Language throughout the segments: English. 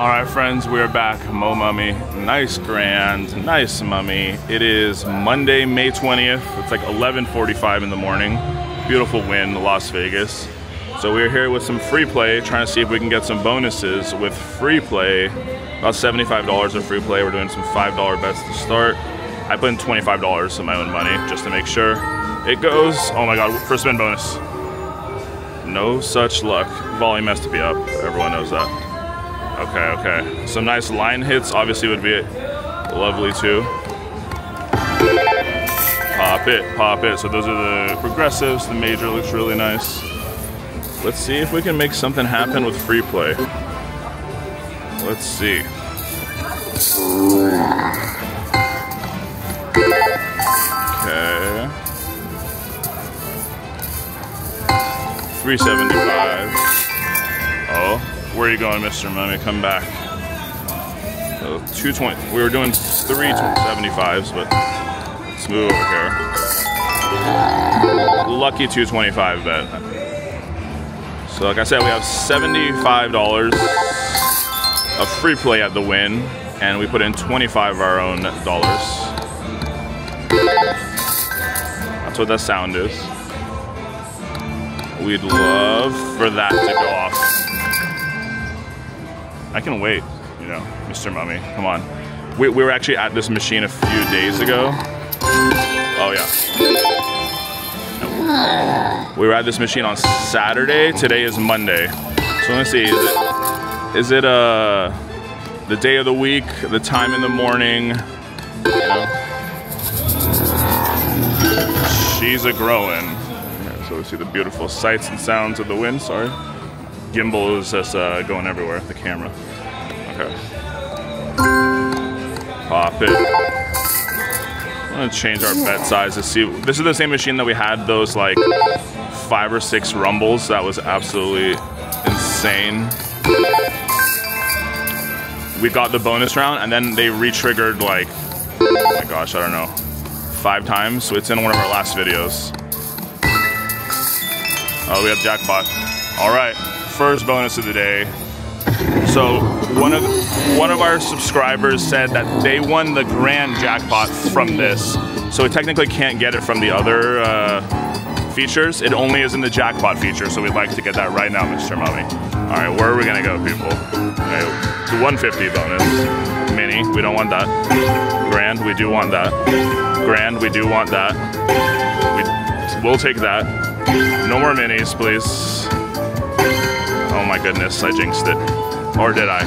Alright friends, we are back. Mo Mummy. Nice grand, nice mummy. It is Monday, May 20th. It's like 11:45 in the morning. Beautiful wind, Las Vegas. So we're here with some free play, trying to see if we can get some bonuses with free play. About $75 of free play. We're doing some $5 bets to start. I put in $25 of my own money just to make sure it goes. Oh my god, first spin bonus. No such luck. Volume has to be up. Everyone knows that. Okay. Some nice line hits obviously would be lovely too. Pop it. So those are the progressives. The major looks really nice. Let's see if we can make something happen with free play. Let's see. Okay. 375. Oh, where are you going, Mr. Mummy? Come back. So 220. We were doing 375s, but let's move over here. Lucky 225 bet. So like I said, we have $75 of free play at the win, and we put in 25 of our own dollars. That's what that sound is. We'd love for that to go off. I can wait, you know, Mr. Mummy, come on. We were actually at this machine a few days ago. Oh yeah. We were at this machine on Saturday. Today is Monday. So let's see, is it the day of the week, the time in the morning? You know? She's a growing. So we see the beautiful sights and sounds of the wind, sorry. Gimbal is just going everywhere, the camera. Okay. Pop it. I'm gonna change our bet size to see. This is the same machine that we had those like 5 or 6 rumbles. That was absolutely insane. We got the bonus round and then they re-triggered like, oh my gosh, I don't know, 5 times. So it's in one of our last videos. Oh, we have jackpot. All right, first bonus of the day. So one of our subscribers said that they won the grand jackpot from this. So we technically can't get it from the other features. It only is in the jackpot feature. So we'd like to get that right now, Mr. Mummy. All right, where are we gonna go, people? Okay, the 150 bonus. Mini, we don't want that. Grand, we do want that. Grand, we do want that. We'll take that. No more minis, please. Oh my goodness, I jinxed it. Or did I?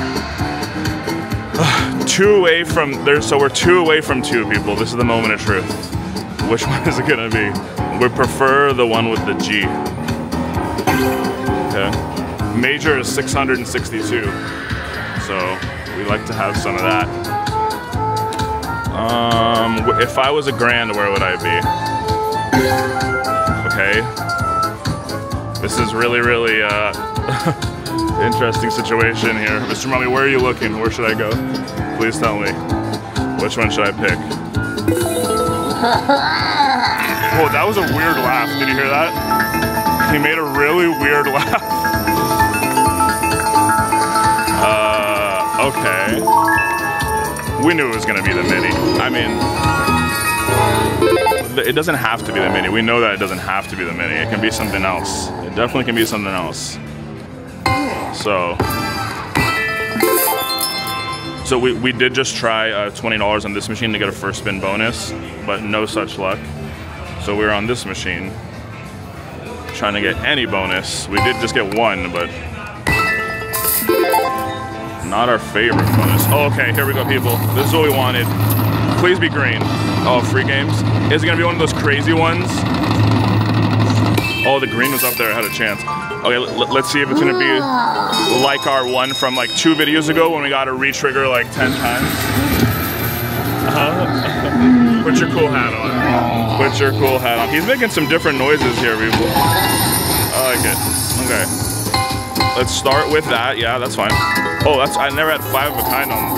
2 away from there, so we're 2 away from 2, people. This is the moment of truth. Which one is it gonna be? We prefer the one with the G. Okay. Major is 662. So we like to have some of that. If I was a grand, where would I be? Okay. This is really interesting situation here. Mr. Mummy, where are you looking? Where should I go? Please tell me. Which one should I pick? Whoa, that was a weird laugh. Did you hear that? He made a really weird laugh. Okay. We knew it was gonna be the mini. I mean, it doesn't have to be the mini. We know that it doesn't have to be the mini. It can be something else. It definitely can be something else. So we did just try $20 on this machine to get a first spin bonus, but no such luck. So we're on this machine trying to get any bonus. We did just get 1, but not our favorite bonus. Oh, okay, here we go, people. This is what we wanted. Please be green. Oh, free games. Is it gonna be one of those crazy ones? Oh, the green was up there. I had a chance. Okay, let's see if it's gonna be like our one from like 2 videos ago when we got to re-trigger like 10 times. Put your cool hat on. Put your cool hat on. He's making some different noises here, people. I like it. Okay. Let's start with that. Yeah, that's fine. Oh, I never had 5 of a kind on.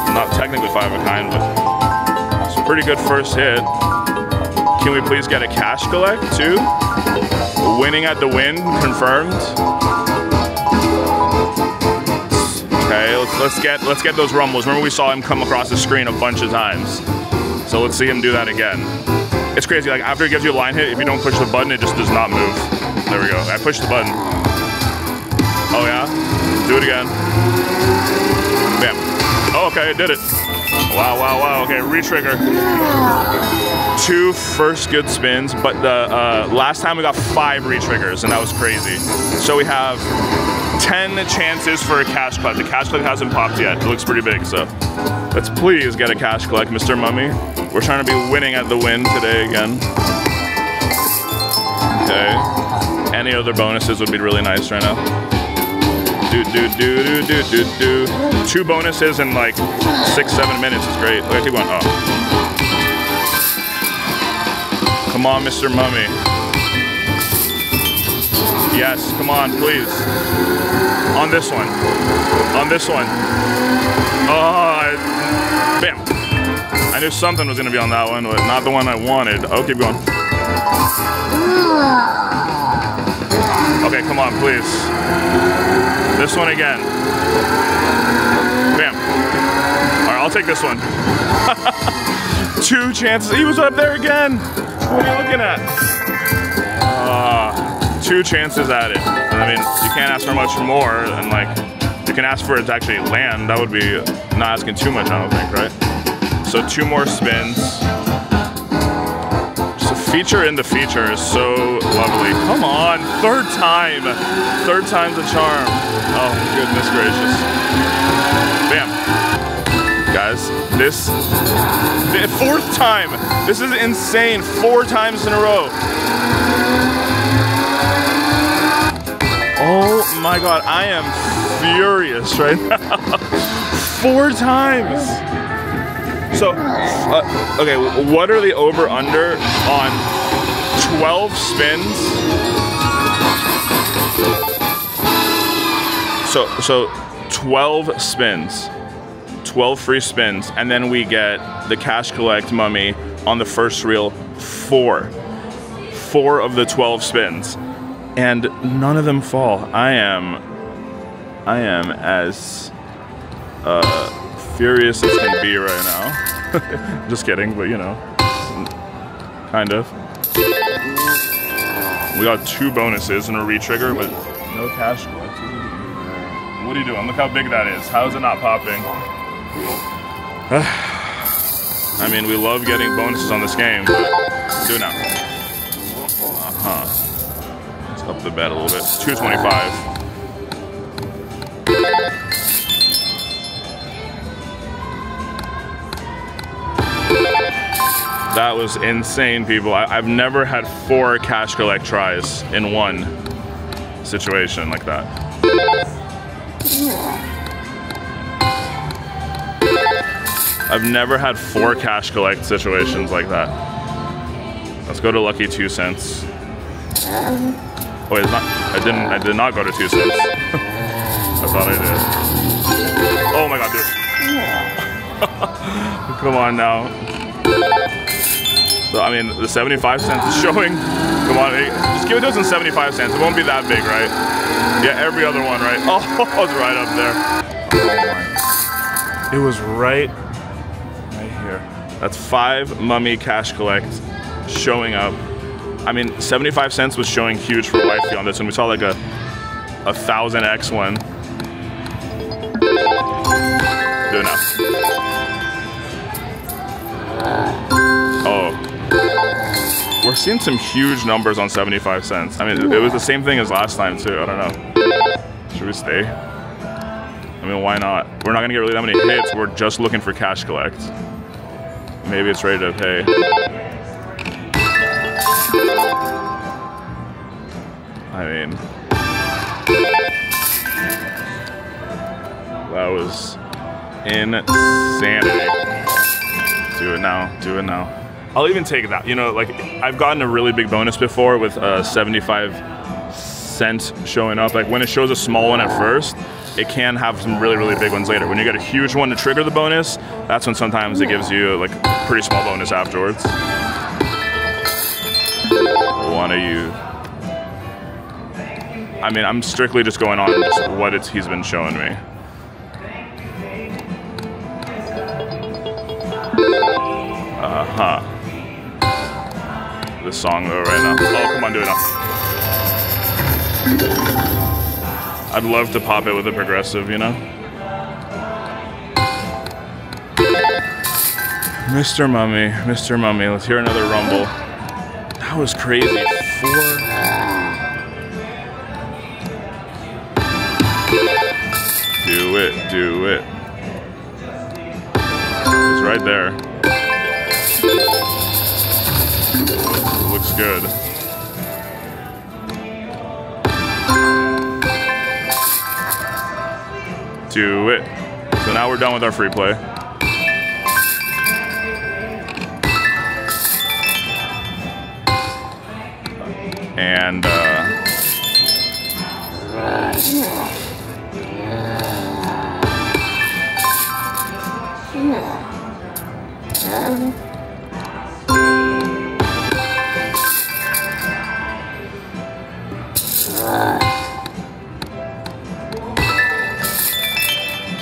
It's not technically 5 of a kind, but it's a pretty good first hit. Can we please get a cash collect too? Winning at the win, confirmed. let's get those rumbles. Remember we saw him come across the screen a bunch of times. So let's see him do that again. It's crazy, like after it gives you a line hit, if you don't push the button, it just does not move. There we go, I pushed the button. Oh yeah, do it again. Bam. Oh, okay, it did it. Wow, wow, wow, okay, re-trigger. 2 first good spins, but the last time we got 5 re-triggers, and that was crazy. So we have 10 chances for a cash collect. The cash collect hasn't popped yet. It looks pretty big, so let's please get a cash collect, Mr. Mummy. We're trying to be winning at the win today again. Okay. Any other bonuses would be really nice right now. 2 bonuses in like 6-7 minutes is great. Okay, keep going. Oh. Come on, Mr. Mummy. Yes, come on, please. On this one. On this one. Oh, bam. I knew something was gonna be on that one, but not the one I wanted. Oh, keep going. Okay, come on, please. This one again. Bam. All right, I'll take this one. 2 chances. He was up there again. What are you looking at? 2 chances at it. I mean, you can't ask for much more, and like, you can ask for it to actually land. That would be not asking too much, I don't think, right? So 2 more spins. Just a feature in the feature is so lovely. Come on, 3rd time. 3rd time's a charm. Oh, goodness gracious. Bam. Guys, this 4th time. This is insane. 4 times in a row. Oh my God, I am furious right now. 4 times. So, okay, what are the over/under on 12 spins? So 12 spins, 12 free spins, and then we get the cash collect Mummy on the first reel. 4 of the 12 spins. And none of them fall. I am as furious as can be right now. Just kidding, but you know, kind of. We got 2 bonuses and a re-trigger, but no cash collect. What are you doing? Look how big that is. How is it not popping? I mean, we love getting bonuses on this game, but do it now. Up the bet a little bit. 225. That was insane, people. I've never had 4 cash collect tries in one situation like that. I've never had 4 cash collect situations like that. Let's go to lucky 2 cents. Wait, it's not. I did not go to 2 cents. I thought I did. Oh my God, dude. Come on now. So, I mean, the 75 cents is showing. Come on, just give it to us in 75 cents. It won't be that big, right? Yeah, every other one, right? Oh, it's right up there. Oh my. It was right here. That's 5 Mummy cash collect showing up. I mean, 75 cents was showing huge for wifey on this one. We saw like a 1000x one. Do it now. Oh. We're seeing some huge numbers on 75 cents. I mean, it was the same thing as last time too. I don't know. Should we stay? I mean, why not? We're not gonna get really that many hits. We're just looking for cash collect. Maybe it's ready to pay. I mean, that was insanity. Do it now, do it now. I'll even take that. You know, like, I've gotten a really big bonus before with 75 cents showing up. Like, when it shows a small one at first, it can have some really, really big ones later. When you get a huge one to trigger the bonus, that's when sometimes it gives you like a pretty small bonus afterwards. One of you. I mean, I'm strictly just going on just what he's been showing me. this song though right now. Oh, come on, do it now. I'd love to pop it with a progressive, you know? Mr. Mummy, Mr. Mummy, let's hear another rumble. That was crazy. 4. Do it, do it. It's right there. It looks good. Do it. So now we're done with our free play. And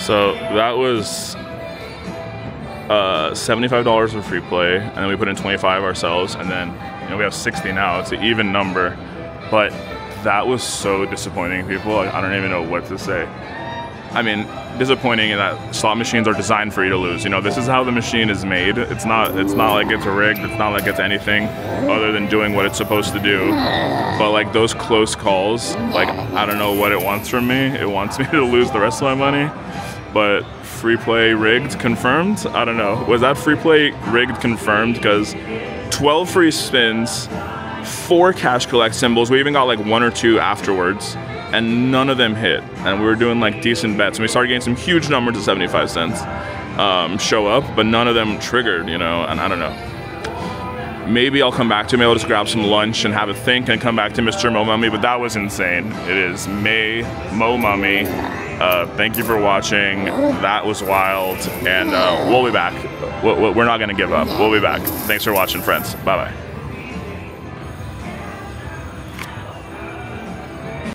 so that was $75 of free play, and then we put in 25 ourselves, and then we have 60 now. It's an even number, but that was so disappointing, people. I don't even know what to say. I mean, disappointing in that slot machines are designed for you to lose. This is how the machine is made. It's not like it's rigged. It's not like it's anything other than doing what it's supposed to do. But like those close calls, like I don't know what it wants from me. It wants me to lose the rest of my money. But free play rigged confirmed? I don't know. Was that free play rigged confirmed? Because 12 free spins, 4 cash collect symbols. We even got like 1 or 2 afterwards, and none of them hit. And we were doing like decent bets, and we started getting some huge numbers at 75 cents show up, but none of them triggered, and I don't know. Maybe I'll come back to it. Maybe I'll just grab some lunch and have a think and come back to Mr. Mo Mummy, but that was insane. It is Mo Mummy. Thank you for watching. That was wild, and we'll be back. We're not gonna give up. We'll be back. Thanks for watching, friends. Bye-bye.